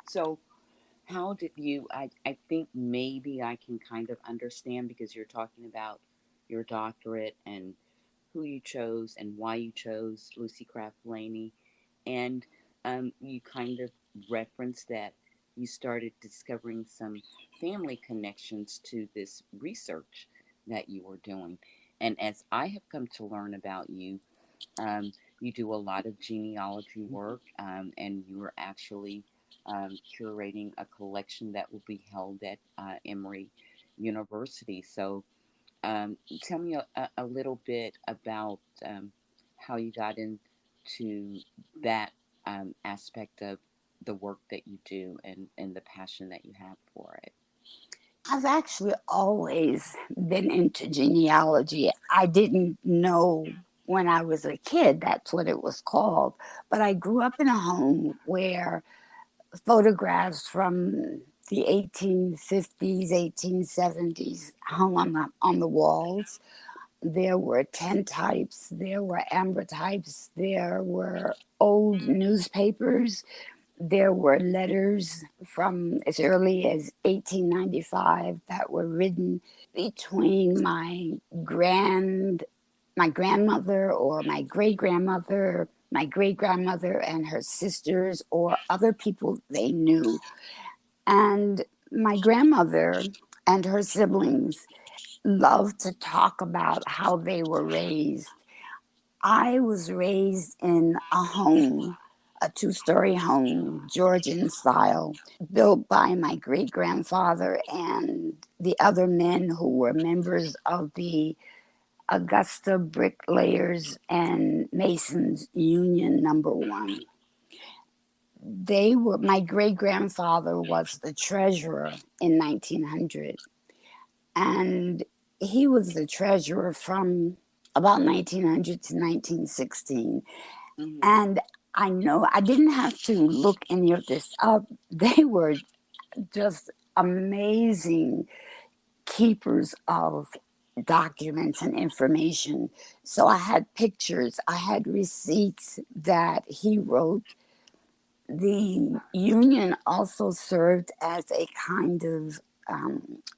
So how did you, I think maybe I can kind of understand because you're talking about your doctorate and who you chose and why you chose Lucy Craft Laney. And you kind of referenced that you started discovering some family connections to this research that you were doing. And as I have come to learn about you, you do a lot of genealogy work, and you are actually curating a collection that will be held at Emory University. So, tell me a little bit about how you got into that aspect of the work that you do and the passion that you have for it. I've actually always been into genealogy. I didn't know when I was a kid that's what it was called, but I grew up in a home where photographs from the 1850s, 1870s hung on the walls. There were tintypes, there were ambrotypes, there were old newspapers, there were letters from as early as 1895 that were written between my grandmother or my great grandmother and her sisters or other people they knew. And my grandmother and her siblings loved to talk about how they were raised. I was raised in a home, a two-story home, Georgian style, built by my great grandfather and the other men who were members of the Augusta Bricklayers and Masons Union Number One. My great grandfather was the treasurer in 1900, and he was the treasurer from about 1900 to 1916. Mm-hmm. And I know I didn't have to look any of this up. They were just amazing keepers of documents and information. So I had pictures, I had receipts that he wrote. The union also served as a kind of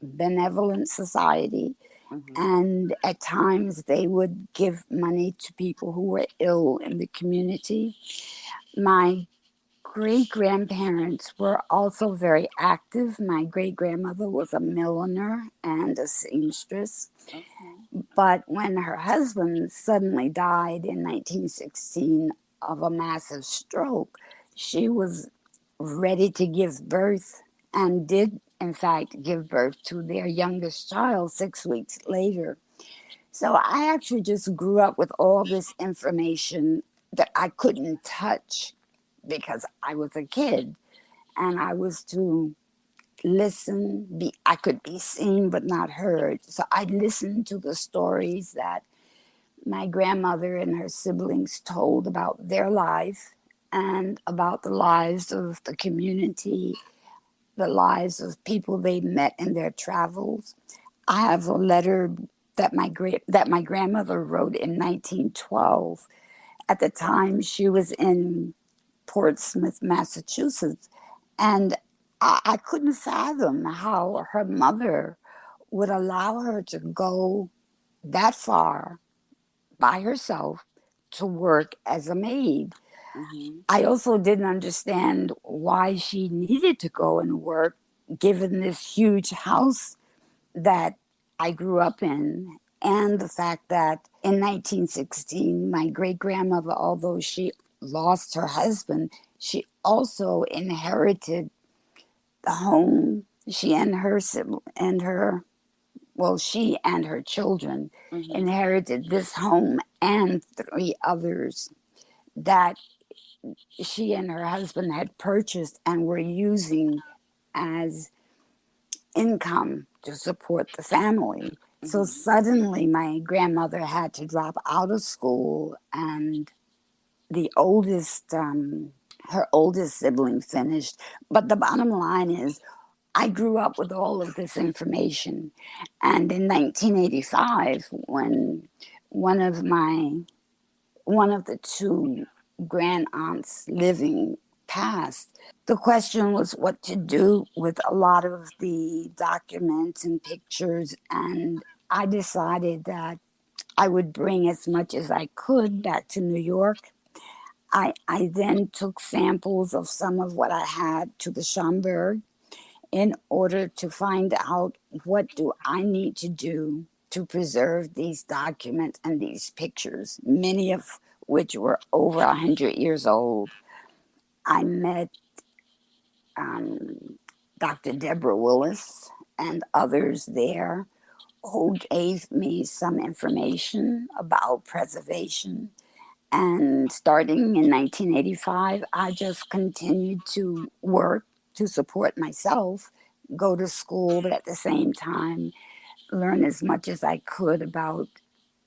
benevolent society, Mm-hmm. and at times they would give money to people who were ill in the community. My great grandparents were also very active. My great grandmother was a milliner and a seamstress. Okay. But when her husband suddenly died in 1916 of a massive stroke, she was ready to give birth and did, in fact, give birth to their youngest child 6 weeks later. So I actually just grew up with all this information that I couldn't touch because I was a kid and I was to I could be seen but not heard. So I listened to the stories that my grandmother and her siblings told about their life and about the lives of the community, the lives of people they met in their travels. I have a letter that my grandmother wrote in 1912. At the time, she was in Portsmouth, Massachusetts, and I couldn't fathom how her mother would allow her to go that far by herself to work as a maid. Mm-hmm. I also didn't understand why she needed to go and work given this huge house that I grew up in, and the fact that in 1916, my great grandmother, although she lost her husband, she also inherited the home. She and her and her she and her children Mm-hmm. inherited this home and three others that she and her husband had purchased and were using as income to support the family. So Mm-hmm. suddenly, my grandmother had to drop out of school, and the oldest, her oldest sibling finished. But the bottom line is, I grew up with all of this information. And in 1985, when one of my one of the two grand aunts living passed. The question was what to do with a lot of the documents and pictures, and I decided that I would bring as much as I could back to New York. I then took samples of some of what I had to the Schomburg in order to find out what do I need to do to preserve these documents and these pictures, many of which were over 100 years old. I met Dr. Deborah Willis and others there who gave me some information about preservation. And starting in 1985, I just continued to work to support myself, go to school, but at the same time, learn as much as I could about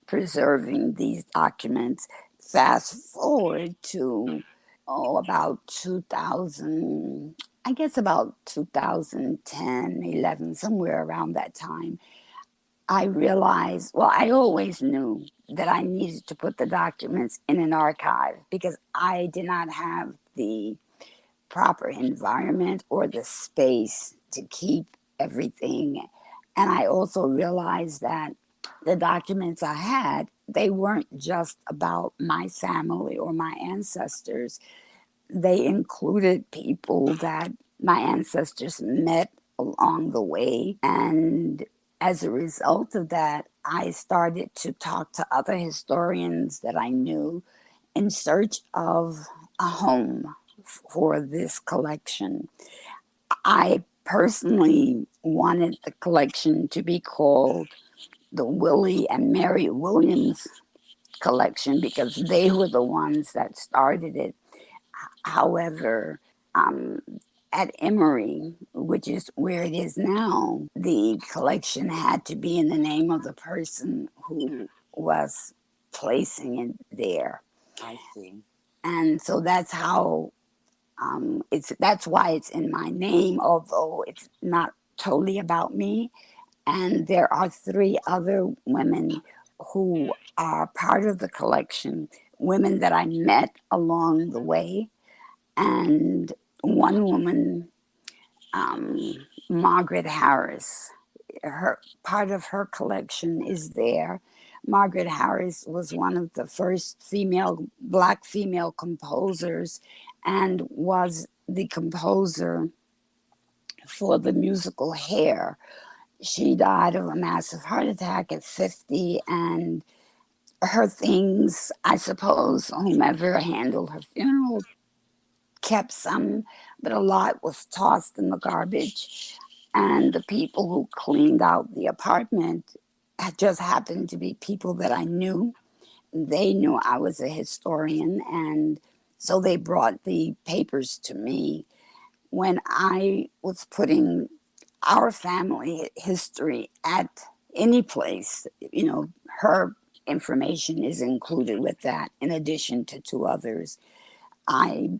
preserving these documents. Fast forward to, about 2000, I guess about 2010, 11, somewhere around that time. I realized, well, I always knew that I needed to put the documents in an archive because I did not have the proper environment or the space to keep everything. And I also realized that the documents I had, they weren't just about my family or my ancestors. They included people that my ancestors met along the way. And as a result of that, I started to talk to other historians that I knew in search of a home for this collection. I personally wanted the collection to be called the Willie and Mary Williams collection because they were the ones that started it. However, um, at Emory, which is where it is now, the collection had to be in the name of the person who was placing it there. I see. And so that's how that's why it's in my name, although it's not totally about me. And there are three other women who are part of the collection, women that I met along the way. And one woman, Margaret Harris, her part of her collection is there. Margaret Harris was one of the first black female composers and was the composer for the musical Hair. She died of a massive heart attack at 50, and her things, I suppose, whomever handled her funeral kept some, but a lot was tossed in the garbage. And the people who cleaned out the apartment had just happened to be people that I knew. They knew I was a historian, and so they brought the papers to me. When I was putting our family history at any place, her information is included with that, in addition to two others. I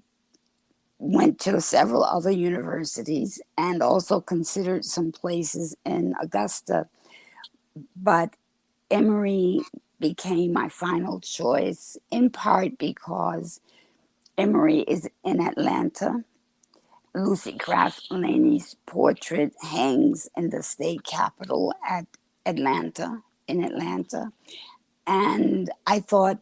went to several other universities and also considered some places in Augusta, but Emory became my final choice, in part because Emory is in Atlanta. Lucy Craft Laney's portrait hangs in the state capitol at Atlanta, in Atlanta. And I thought,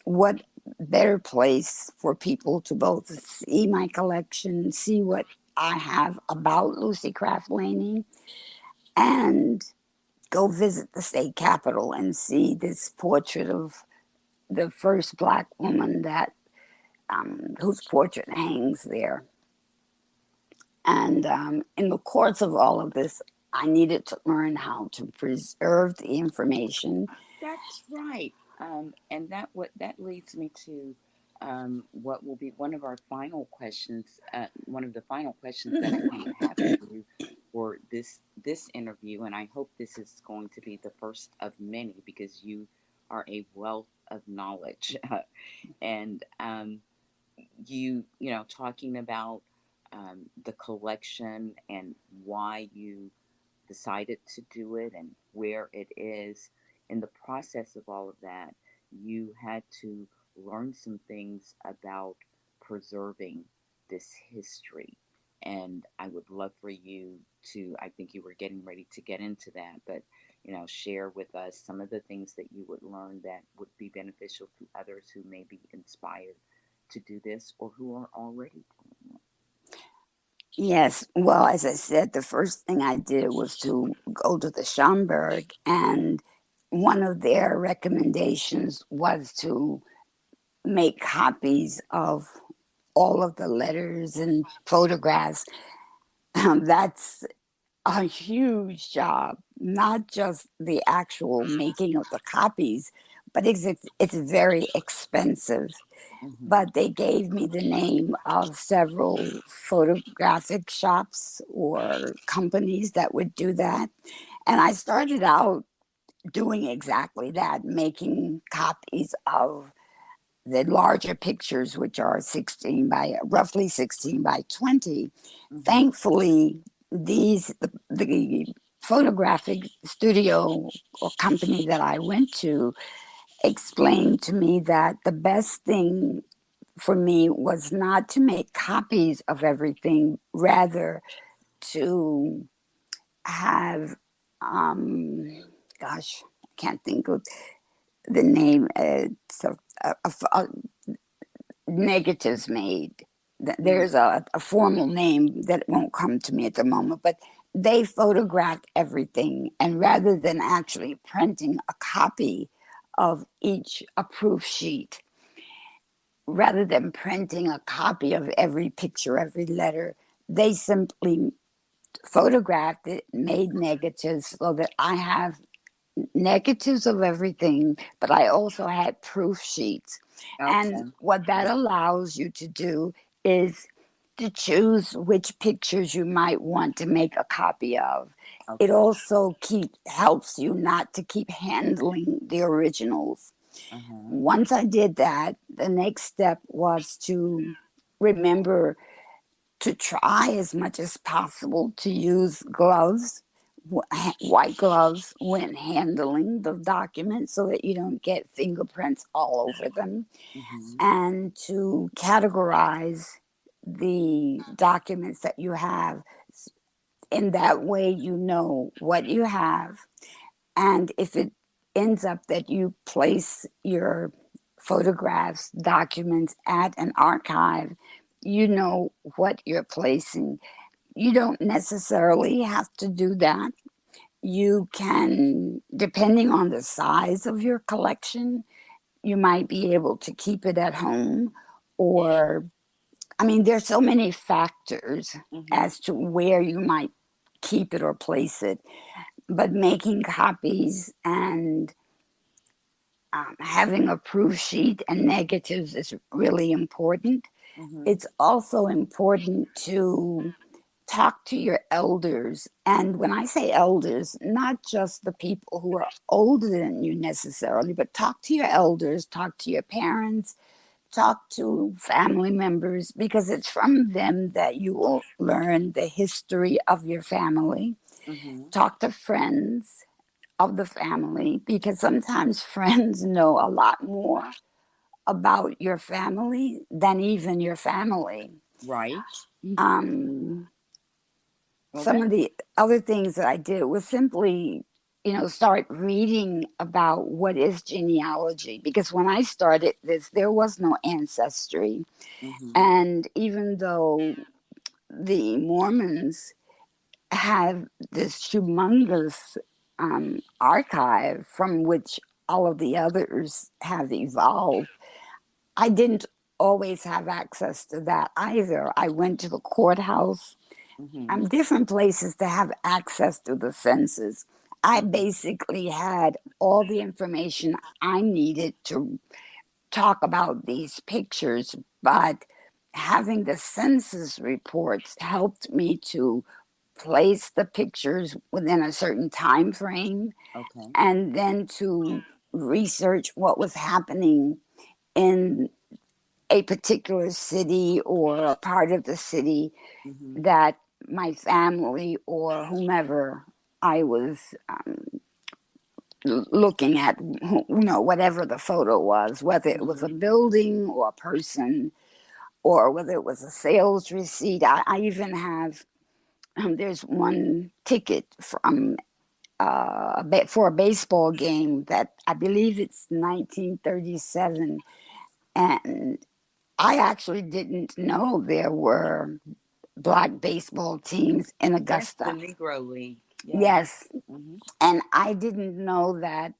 what better place for people to both see my collection, see what I have about Lucy Craft Laney, and go visit the state capitol and see this portrait of the first black woman that whose portrait hangs there. And in the course of all of this, I needed to learn how to preserve the information. That's right. And that leads me to what will be one of our final questions. One of the final questions that I want to have for you for this interview, and I hope this is going to be the first of many because you are a wealth of knowledge, and talking about the collection and why you decided to do it and where it is. In the process of all of that, you had to learn some things about preserving this history. And I would love for you to, I think you were getting ready to get into that, but share with us some of the things that you would learn that would be beneficial to others who may be inspired to do this or who are already doing Yes, well, as I said, the first thing I did was to go to the Schomburg, and one of their recommendations was to make copies of all of the letters and photographs. That's a huge job, not just the actual making of the copies, but it's very expensive. it. Mm-hmm. But they gave me the name of several photographic shops or companies that would do that. And I started out doing exactly that, making copies of the larger pictures, which are 16 by roughly 16 by 20. Mm-hmm. Thankfully, the photographic studio or company that I went to explained to me that the best thing for me was not to make copies of everything, rather to have, um, gosh, I can't think of the name. So, negatives made. Mm-hmm. There's a formal name that won't come to me at the moment, but they photographed everything. And rather than actually printing a copy of each a proof sheet, rather than printing a copy of every picture, every letter, they simply photographed it, made negatives so that I have negatives of everything, but I also had proof sheets. And Okay. what that allows you to do is to choose which pictures you might want to make a copy of. It Okay. also helps you not to keep handling the originals. Uh-huh. Once I did that, the next step was to remember to try as much as possible to use gloves, white gloves, when handling the documents so that you don't get fingerprints all over them, Mm-hmm. and to categorize the documents that you have. In that way, you know what you have, and if it ends up that you place your photographs, documents at an archive, you know what you're placing. You don't necessarily have to do that. You can, depending on the size of your collection, you might be able to keep it at home. Or, I mean, there's so many factors Mm-hmm. as to where you might keep it or place it. But making copies and having a proof sheet and negatives is really important. Mm-hmm. It's also important to talk to your elders. And when I say elders, not just the people who are older than you necessarily, but talk to your elders, talk to your parents, talk to family members, because it's from them that you will learn the history of your family. Mm-hmm. Talk to friends of the family, because sometimes friends know a lot more about your family than even your family. Right. Um, Well, some of the other things that I did was simply, start reading about what is genealogy. Because when I started this, there was no ancestry. mm-hmm. And even though the Mormons have this humongous archive from which all of the others have evolved, I didn't always have access to that either. I went to the courthouse, Mm-hmm. different places to have access to the census. I Mm-hmm. basically had all the information I needed to talk about these pictures, but having the census reports helped me to place the pictures within a certain time frame, Okay. and then to research what was happening in a particular city or a part of the city Mm-hmm. that my family or whomever I was looking at, whatever the photo was, whether it was a Mm-hmm. building or a person. or whether it was a sales receipt. I even have, there's one ticket from for a baseball game that I believe it's 1937, and I actually didn't know there were black baseball teams in Yes, the Augusta. Negro League. Yeah. Yes, Hmm. and I didn't know that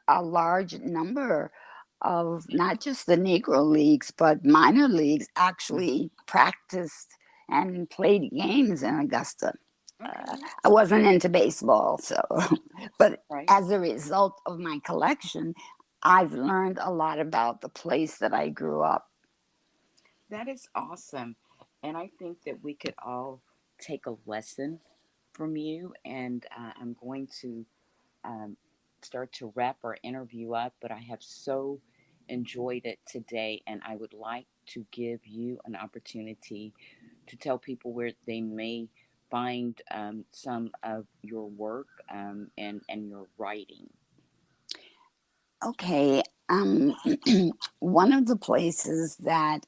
a large number of not just the Negro leagues, but minor leagues actually practiced and played games in Augusta. Okay. I wasn't into baseball, so, but Right. as a result of my collection, I've learned a lot about the place that I grew up. That is awesome. And I think that we could all take a lesson from you. And I'm going to um, start to wrap our interview up, but I have so enjoyed it today. And I would like to give you an opportunity to tell people where they may find some of your work and your writing. Okay, um, one of the places that,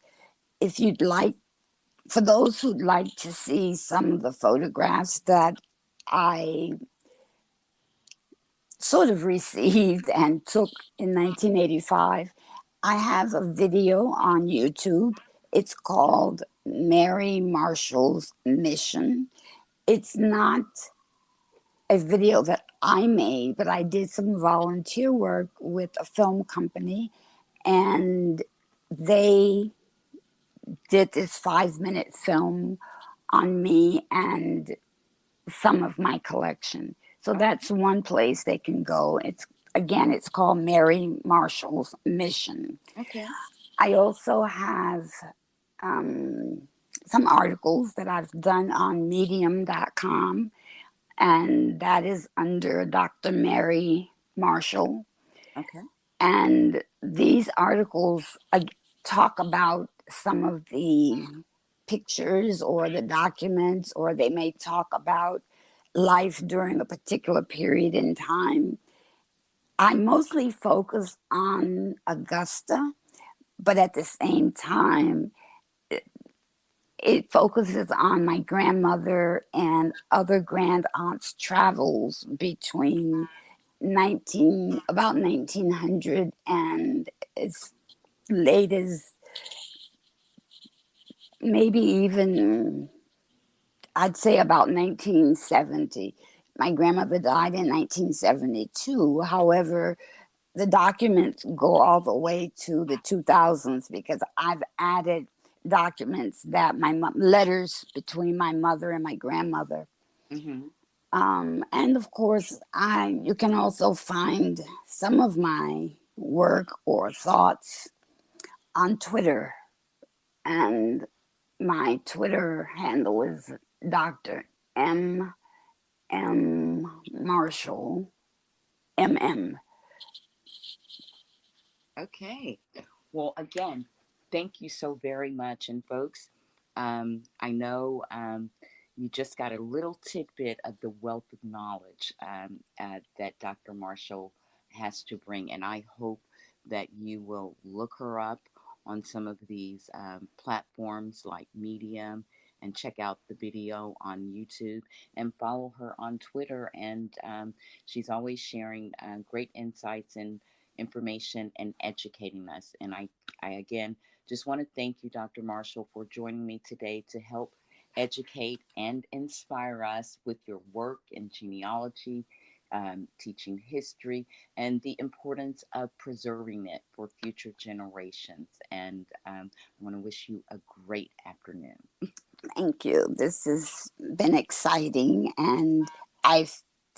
if you'd like, for those who'd like to see some of the photographs that I sort of received and took in 1985, I have a video on YouTube. It's called Mary Marshall's Mission. It's not a video that I made, but I did some volunteer work with a film company, and they did this 5-minute film on me and some of my collection. So Okay. that's one place they can go. It's called Mary Marshall's Mission. Okay. I also have um, some articles that I've done on medium.com, and that is under Dr. Mary Marshall. Okay. And these articles talk about some of the pictures or the documents, or they may talk about life during a particular period in time. I mostly focus on Augusta, but at the same time, it focuses on my grandmother and other grand aunts' travels between 1900 and as late as maybe even, I'd say, about 1970. My grandmother died in 1972. However, the documents go all the way to the 2000s because I've added documents that letters between my mother and my grandmother. Mm-hmm. And of course, you can also find some of my work or thoughts on Twitter, and my Twitter handle is Dr. M. M. Marshall, MM. Okay. Well, again, thank you so very much. And folks, I know you just got a little tidbit of the wealth of knowledge that Dr. Marshall has to bring. And I hope that you will look her up on some of these platforms like Medium and check out the video on YouTube and follow her on Twitter. And she's always sharing great insights and information and educating us. And I again just want to thank you, Dr. Marshall, for joining me today to help educate and inspire us with your work in genealogy, teaching history, and the importance of preserving it for future generations. And I want to wish you a great afternoon. Thank you. This has been exciting, and I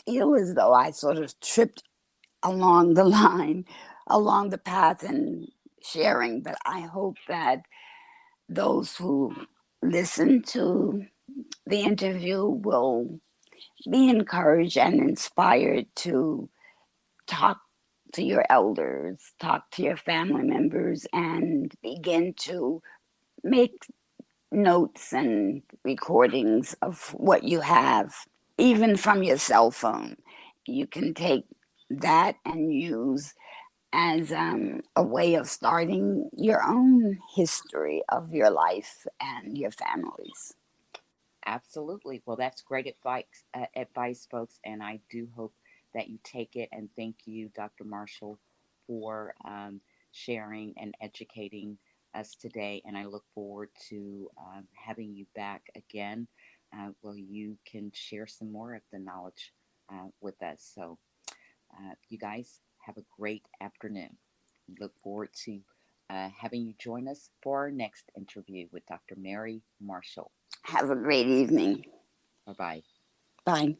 feel as though I sort of tripped along the line, along the path in sharing, but I hope that those who listen to the interview will be encouraged and inspired to talk to your elders, talk to your family members, and begin to make notes and recordings of what you have, even from your cell phone. You can take that and use as a way of starting your own history of your life and your families. Absolutely. Well, that's great advice, folks, and I do hope that you take it. And thank you, Dr. Marshall, for sharing and educating us today. And I look forward to having you back again, where you can share some more of the knowledge with us. So, you guys have a great afternoon. We look forward to having you join us for our next interview with Dr. Mary Marshall. Have a great evening. Bye bye. Bye.